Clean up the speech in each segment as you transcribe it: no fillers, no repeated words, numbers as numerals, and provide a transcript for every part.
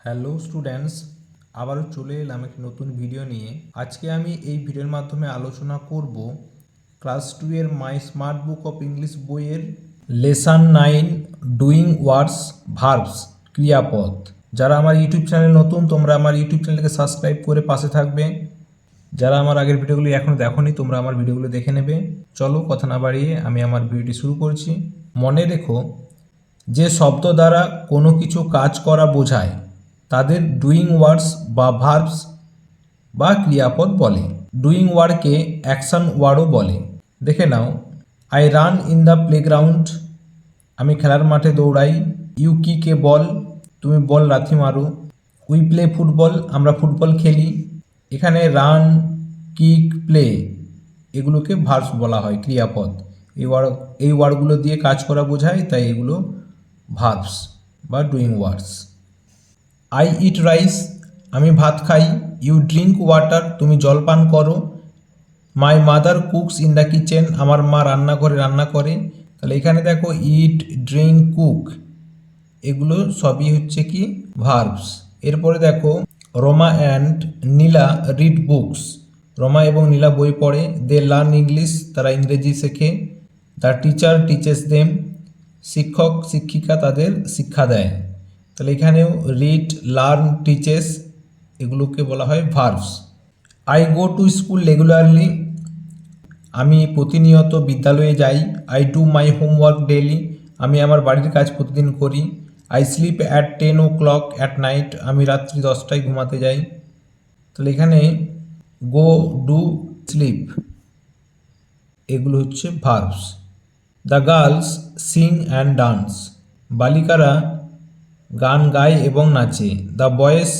Hello students, আবারও চলে এলাম একটি নতুন ভিডিও নিয়ে। আজকে আমি এই ভিডিওর মাধ্যমে আলোচনা করব ক্লাস 2 এর মাই স্মার্ট বুক অফ ইংলিশ বইয়ের লেসন 9 ডুইং ওয়ার্ডস ভার্বস ক্রিয়াপদ। যারা আমার ইউটিউব চ্যানেল নতুন, তোমরা আমার ইউটিউব চ্যানেলকে সাবস্ক্রাইব করে পাশে থাকবে। যারা আমার আগের ভিডিওগুলি এখনও দেখোনি, তোমরা আমার ভিডিওগুলো দেখে নেবে। চলো কথা না বাড়িয়ে আমি আমার ভিডিওটি শুরু করছি। মনে রেখো, যে শব্দ দ্বারা কোনো কিছু কাজ করা বোঝায় তাদের ডুইং ওয়ার্ডস বা ভার্বস বা ক্রিয়াপদ বলে। ডুইং ওয়ার্ডকে অ্যাকশন ওয়ার্ডও বলে। দেখে নাও, I run in the playground, আমি খেলার মাঠে দৌড়াই। ইউ কিক এ বল, তুমি বল লাথি মারো। উই প্লে ফুটবল, আমরা ফুটবল খেলি। এখানে রান, কিক, প্লে এগুলোকে ভার্বস বলা হয়, ক্রিয়াপদ। এই ওয়ার্ডগুলো দিয়ে কাজ করা বোঝায়, তাই এগুলো ভার্বস বা doing words. I eat rice, আমি ভাত খাই। ইউ ড্রিঙ্ক ওয়াটার, তুমি জল পান করো। My mother cooks in the kitchen, আমার মা রান্নাঘরে রান্না করে। তাহলে এখানে দেখো ইট, ড্রিঙ্ক, কুক এগুলো সবই হচ্ছে কি ভার্বস। এরপরে দেখো Ruma and Nila read books, Rama এবং নীলা বই পড়ে। দে লার্ন ইংলিশ, তারা ইংরেজি শেখে। দ্য টিচার টিচেস দেম, শিক্ষক শিক্ষিকা তাদের শিক্ষা দেয়। তাহলে এখানেও রিড, লার্ন, টিচেস এগুলোকে বলা হয় verbs. I go to school regularly, আমি প্রতিনিয়ত বিদ্যালয়ে যাই। I do my homework daily, আমি আমার বাড়ির কাজ প্রতিদিন করি। I sleep at 10 o'clock at night, আমি রাত্রি 10টায় ঘুমাতে যাই। তাহলে এখানে গো, ডু, স্লিপ এগুলো হচ্ছে verbs. The girls sing and dance, বালিকারা গান গায় এবং নাচে। The boys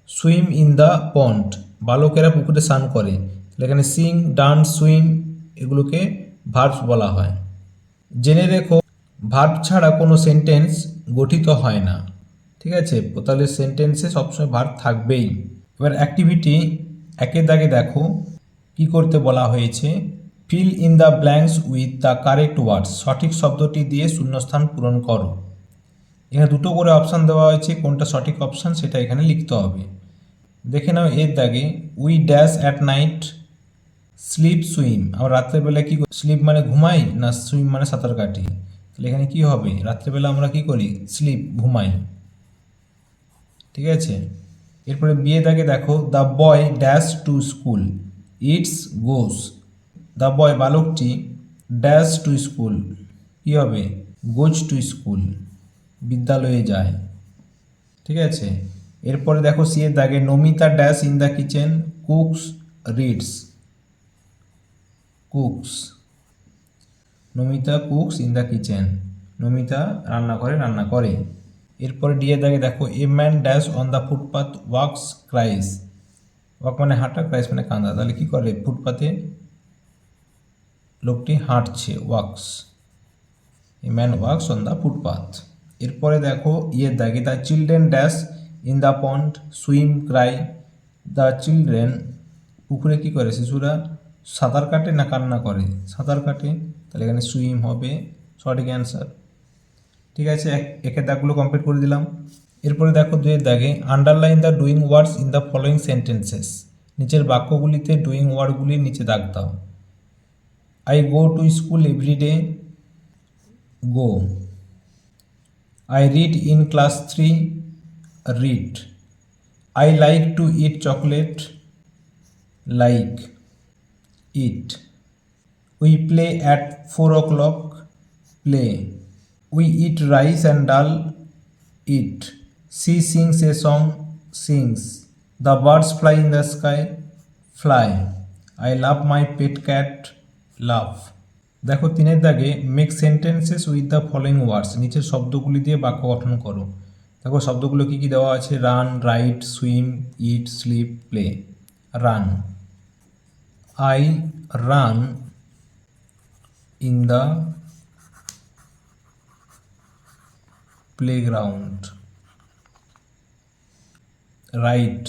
swim in the pond, বালকেরা পুকুরে স্নান করে। এখানে সিং, ডান্স, সুইম এগুলোকে ভার্বস বলা হয়। জেনে রেখো, ভার্ব ছাড়া কোনো সেন্টেন্স গঠিত হয় না। ঠিক আছে, তাহলে সেন্টেন্সে সবসময় ভার্ব থাকবেই। এবার অ্যাক্টিভিটি একের দাগে দেখো কি করতে বলা হয়েছে। Fill in the blanks with the correct words, সঠিক শব্দটি দিয়ে শূন্যস্থান পূরণ করো। এখানে দুটো করে অপশান দেওয়া হয়েছে, কোনটা সঠিক অপশান সেটা এখানে লিখতে হবে। দেখে নাও এর দাগে, we dash at night sleep swim, আমরা রাত্রেবেলা কী করি? স্লিপ মানে ঘুমাই, না সুইম মানে সাঁতার কাটি। তাহলে এখানে কী হবে? রাত্রেবেলা আমরা কী করি? স্লিপ, ঘুমাই। ঠিক আছে, এরপরে বিয়ে দাগে দেখো, the boy dash to school it's goes, the boy বালকটি ড্যাশ টু স্কুল কী হবে? গোজ টু স্কুল, বিদ্যালয়ে যায়। ঠিক আছে, এরপরে দেখো সি এর দাগে, Namita dash in the kitchen cooks reads, cooks, Namita cooks in the kitchen, Namita রান্নাঘরে রান্না করে। এরপরে ডি এর দাগে দেখো, a man dash on the footpath wax ক্রাইস, walk মানে হাঁটা, ক্রাইস মানে কাঁদা। তাহলে কী করে? ফুটপাথে লোকটি হাঁটছে, wax, a man wax on the footpath. এরপরে দেখো ইয়ের দাগে, the children dash in the pond swim Cry, the children পুকুরে কী করে? শিশুরা সাঁতার কাটে না কান্না করে? সাঁতার কাটে। তাহলে এখানে সুইম হবে সঠিক অ্যান্সার। ঠিক আছে, একের দাগগুলো কমপ্লিট করে দিলাম। এরপরে দেখো দুইয়ের দাগে, underline the doing words in the following sentences, নিচের বাক্যগুলিতে ডুইং ওয়ার্ডগুলির নিচে দাগ দাও। I go to school everyday, go. I read in class 3, read. I like to eat chocolate, like, eat. We play at 4 o'clock, play. We eat rice and dal, eat. She sings a song, sings. The birds fly in the sky, fly. I love my pet cat, love. দেখো তিনের দাগে, make sentences with the following words, নিচের শব্দগুলি দিয়ে বাক্য গঠন করো। দেখো শব্দগুলো কী কী দেওয়া আছে, run, write, swim, eat, sleep, play. Run, I run in the playground. Write,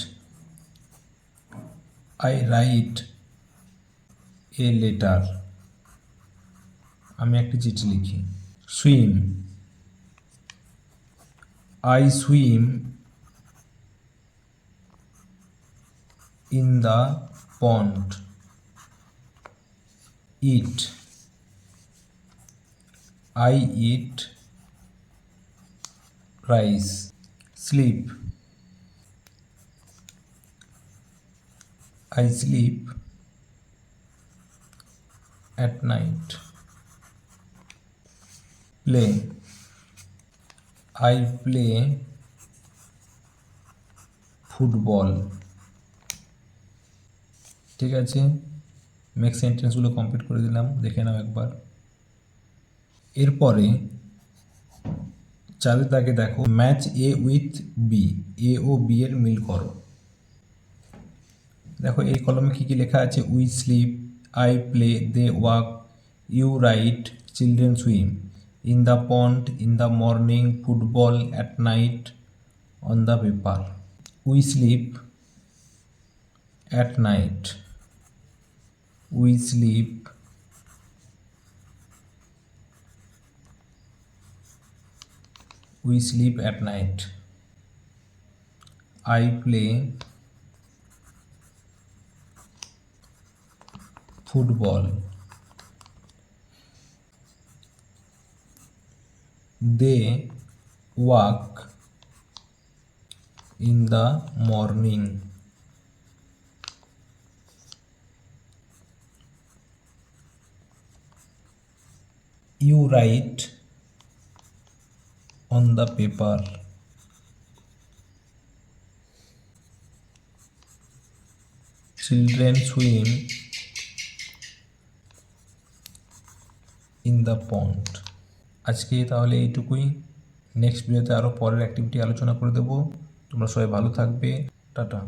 I write a letter, আমি একটি চিঠি লিখি। Swim, I swim in the pond. Eat, I eat rice. Sleep, I sleep at night. Play, I play football. ঠিক আছে, make সেন্টেন্সগুলো complete করে দিলাম, দেখে নাও একবার। এরপরে চারের দাগে দেখো, match A with B, A ও বি এর মিল করো। দেখো এই কলমে কী কী লেখা আছে, we sleep, I play, they walk, you write, children swim, in the pond, in the morning, football, at night, on the paper. We sleep at night, we sleep at night. I play football. They walk in the morning. You write on the paper. Children swim in the pond. আজকে তাহলে এইটুকুই। Next ভিডিওতে আরও পরের activity আলোচনা করে দেবো। তোমরা সবাই ভালো থাকবে। টাটা।